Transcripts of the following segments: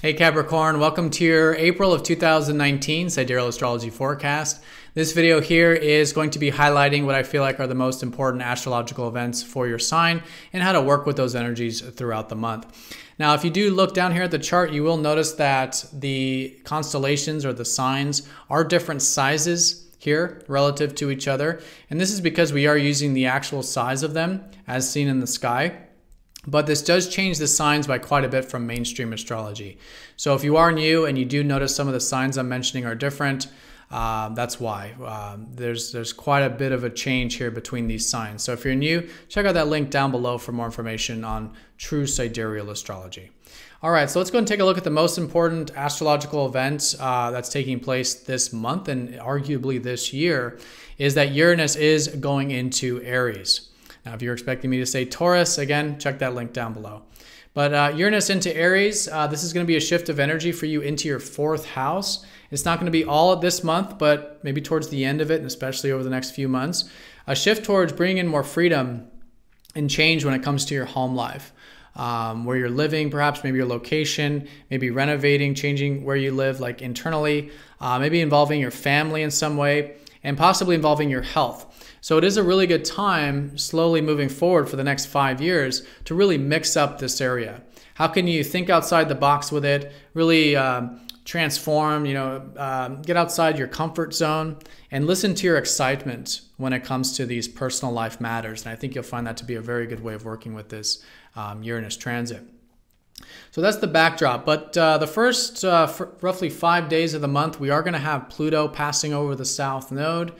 Hey Capricorn, welcome to your April of 2019 Sidereal Astrology forecast. This video here is going to be highlighting what I feel like are the most important astrological events for your sign and how to work with those energies throughout the month. Now, if you do look down here at the chart, you will notice that the constellations or the signs are different sizes here relative to each other. And this is because we are using the actual size of them as seen in the sky. But this does change the signs by quite a bit from mainstream astrology. So if you are new and you do notice some of the signs I'm mentioning are different, that's why. There's quite a bit of a change here between these signs. So if you're new, check out that link down below for more information on true sidereal astrology. All right, so let's go and take a look at the most important astrological event that's taking place this month and arguably this year is that Uranus is going into Aries. Now, if you're expecting me to say Taurus, again, check that link down below. But Uranus into Aries, this is going to be a shift of energy for you into your fourth house. It's not going to be all this month, but maybe towards the end of it, and especially over the next few months. A shift towards bringing in more freedom and change when it comes to your home life. Where you're living, perhaps maybe your location, maybe renovating, changing where you live, like internally, maybe involving your family in some way, and possibly involving your health. So it is a really good time, slowly moving forward for the next 5 years, to really mix up this area. How can you think outside the box with it, really transform, get outside your comfort zone and listen to your excitement when it comes to these personal life matters. And I think you'll find that to be a very good way of working with this Uranus transit. So that's the backdrop. But the first roughly 5 days of the month, we are going to have Pluto passing over the South Node.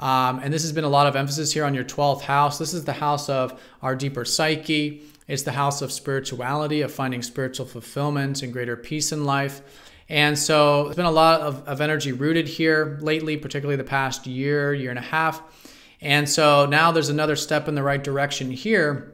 And this has been a lot of emphasis here on your 12th house. This is the house of our deeper psyche. It's the house of spirituality, of finding spiritual fulfillment and greater peace in life. And so there's been a lot of energy rooted here lately, particularly the past year and a half. And so now there's another step in the right direction here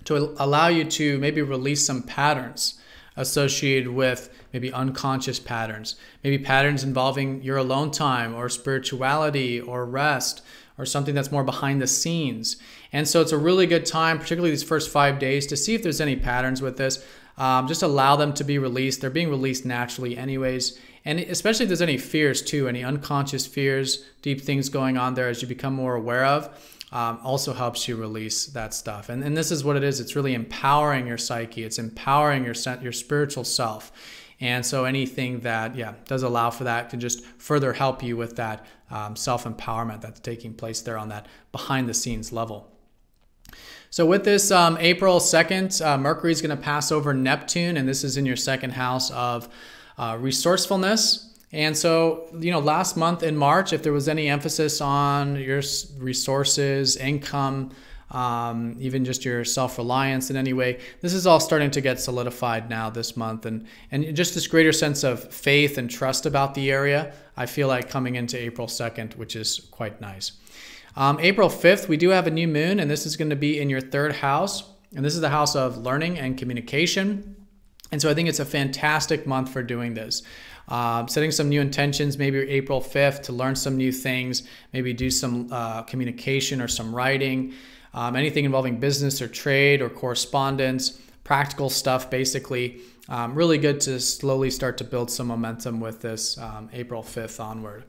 to allow you to maybe release some patterns associated with maybe unconscious patterns, maybe patterns involving your alone time or spirituality or rest or something that's more behind the scenes. And so it's a really good time, particularly these first 5 days, to see if there's any patterns with this. Just allow them to be released. They're being released naturally anyways. And especially if there's any fears too, any unconscious fears, deep things going on there as you become more aware of, also helps you release that stuff. And this is what it is. It's really empowering your psyche. It's empowering your spiritual self. And so anything that, does allow for that can just further help you with that self-empowerment that's taking place there on that behind-the-scenes level. So with this April 2nd, Mercury is going to pass over Neptune, and this is in your second house of resourcefulness. And so, last month in March, if there was any emphasis on your resources, income, even just your self-reliance in any way, this is all starting to get solidified now this month. And just this greater sense of faith and trust about the area, I feel like coming into April 2nd, which is quite nice. April 5th, we do have a new moon, and this is going to be in your third house. And this is the house of learning and communication. And so I think it's a fantastic month for doing this. Setting some new intentions, maybe April 5th, to learn some new things, maybe do some communication or some writing, anything involving business or trade or correspondence, practical stuff basically. Really good to slowly start to build some momentum with this April 5th onward.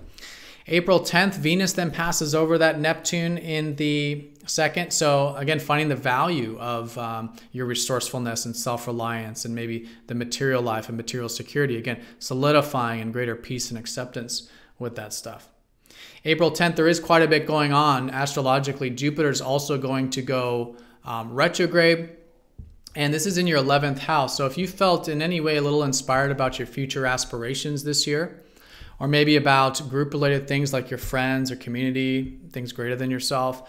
April 10th, Venus then passes over that Neptune in the second. So again, finding the value of your resourcefulness and self-reliance and maybe the material life and material security. Again, solidifying and greater peace and acceptance with that stuff. April 10th, there is quite a bit going on. Astrologically, Jupiter is also going to go retrograde. And this is in your 11th house. So if you felt in any way a little inspired about your future aspirations this year, or maybe about group-related things like your friends or community, things greater than yourself.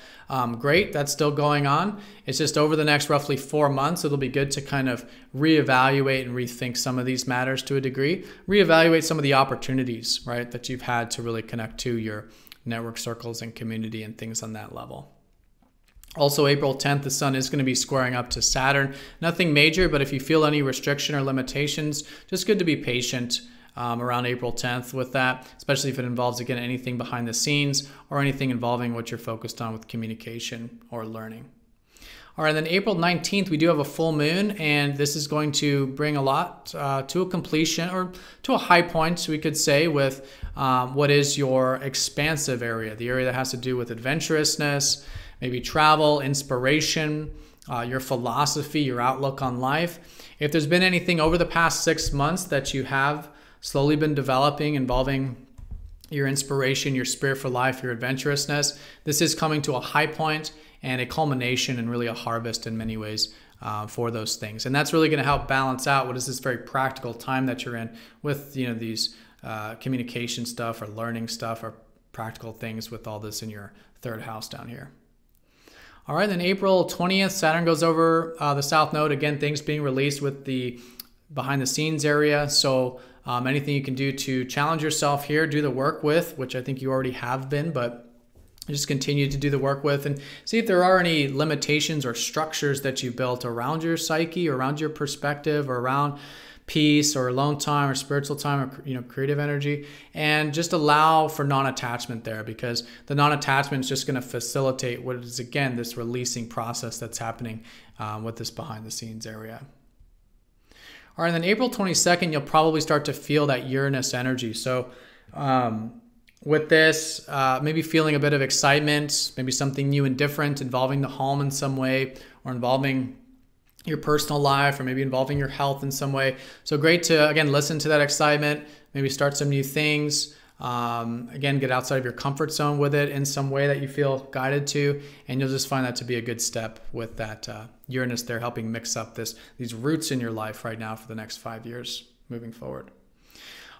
Great, that's still going on. It's just over the next roughly 4 months, it'll be good to kind of reevaluate and rethink some of these matters to a degree. Reevaluate some of the opportunities, right, that you've had to really connect to your network circles and community and things on that level. Also, April 10th, the sun is going to be squaring up to Saturn. Nothing major, but if you feel any restriction or limitations, just good to be patient around April 10th with that, especially if it involves, again, anything behind the scenes or anything involving what you're focused on with communication or learning. All right, then April 19th, we do have a full moon, and this is going to bring a lot to a completion, or to a high point, we could say, with what is your expansive area, the area that has to do with adventurousness, maybe travel, inspiration, your philosophy, your outlook on life. If there's been anything over the past 6 months that you have slowly been developing involving your inspiration, your spirit for life, your adventurousness, this is coming to a high point and a culmination and really a harvest in many ways for those things. And that's really going to help balance out what is this very practical time that you're in with, you know, these communication stuff or learning stuff or practical things with all this in your third house down here. All right, then April 20th, Saturn goes over the South Node. Again, things being released with the behind the scenes area. So anything you can do to challenge yourself here, do the work with, which I think you already have been, but just continue to do the work with and see if there are any limitations or structures that you built around your psyche, or around your perspective, or around peace or alone time or spiritual time, or, you know, creative energy, and just allow for non-attachment there, because the non-attachment is just going to facilitate what is, again, this releasing process that's happening with this behind the scenes area. All right, then April 22nd, you'll probably start to feel that Uranus energy. So with this, maybe feeling a bit of excitement, maybe something new and different involving the home in some way, or involving your personal life, or maybe involving your health in some way. So great to, again, listen to that excitement, maybe start some new things. Again, get outside of your comfort zone with it in some way that you feel guided to, and you'll just find that to be a good step with that Uranus there, helping mix up these roots in your life right now for the next 5 years moving forward.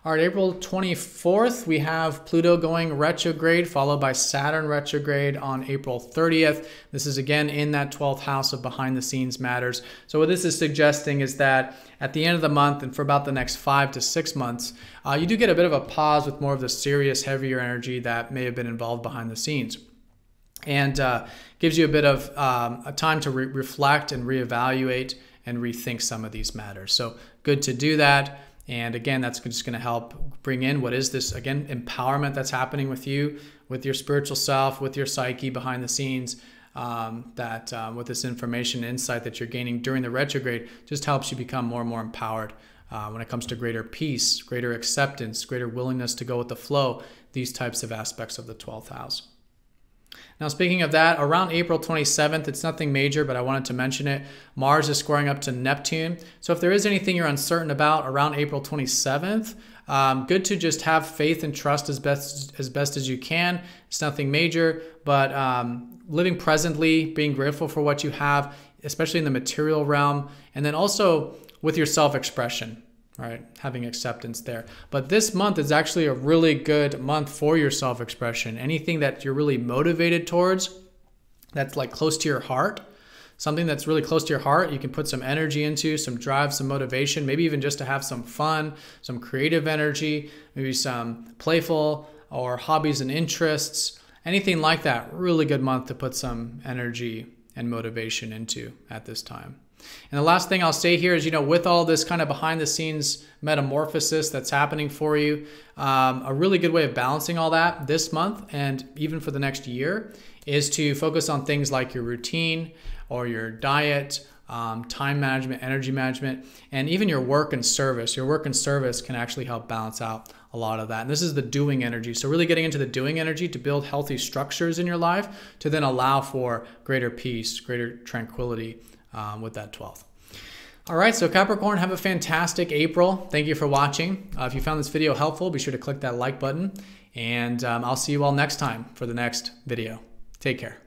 All right, April 24th, we have Pluto going retrograde, followed by Saturn retrograde on April 30th. This is again in that 12th house of behind the scenes matters. So what this is suggesting is that at the end of the month, and for about the next 5 to 6 months, you do get a bit of a pause with more of the serious, heavier energy that may have been involved behind the scenes. And gives you a bit of a time to reflect and reevaluate and rethink some of these matters. So good to do that. And again, that's just going to help bring in what is this, again, empowerment that's happening with you, with your spiritual self, with your psyche behind the scenes, with this information and insight that you're gaining during the retrograde, just helps you become more and more empowered when it comes to greater peace, greater acceptance, greater willingness to go with the flow, these types of aspects of the 12th house. Now, speaking of that, around April 27th, it's nothing major, but I wanted to mention it. Mars is squaring up to Neptune. So if there is anything you're uncertain about around April 27th, good to just have faith and trust as best as you can. It's nothing major, but living presently, being grateful for what you have, especially in the material realm, and then also with your self-expression. Right, having acceptance there. But this month is actually a really good month for your self-expression. Anything that you're really motivated towards, that's like close to your heart, something that's really close to your heart, you can put some energy into, some drive, some motivation, maybe even just to have some fun, some creative energy, maybe some playful or hobbies and interests, anything like that. Really good month to put some energy and motivation into at this time. And the last thing I'll say here is, you know, with all this kind of behind the scenes metamorphosis that's happening for you, a really good way of balancing all that this month and even for the next year is to focus on things like your routine or your diet, time management, energy management, and even your work and service. Your work and service can actually help balance out a lot of that. And this is the doing energy. So really getting into the doing energy to build healthy structures in your life to then allow for greater peace, greater tranquility with that 12th. All right, so Capricorn, have a fantastic April. Thank you for watching. If you found this video helpful, be sure to click that like button, and I'll see you all next time for the next video. Take care.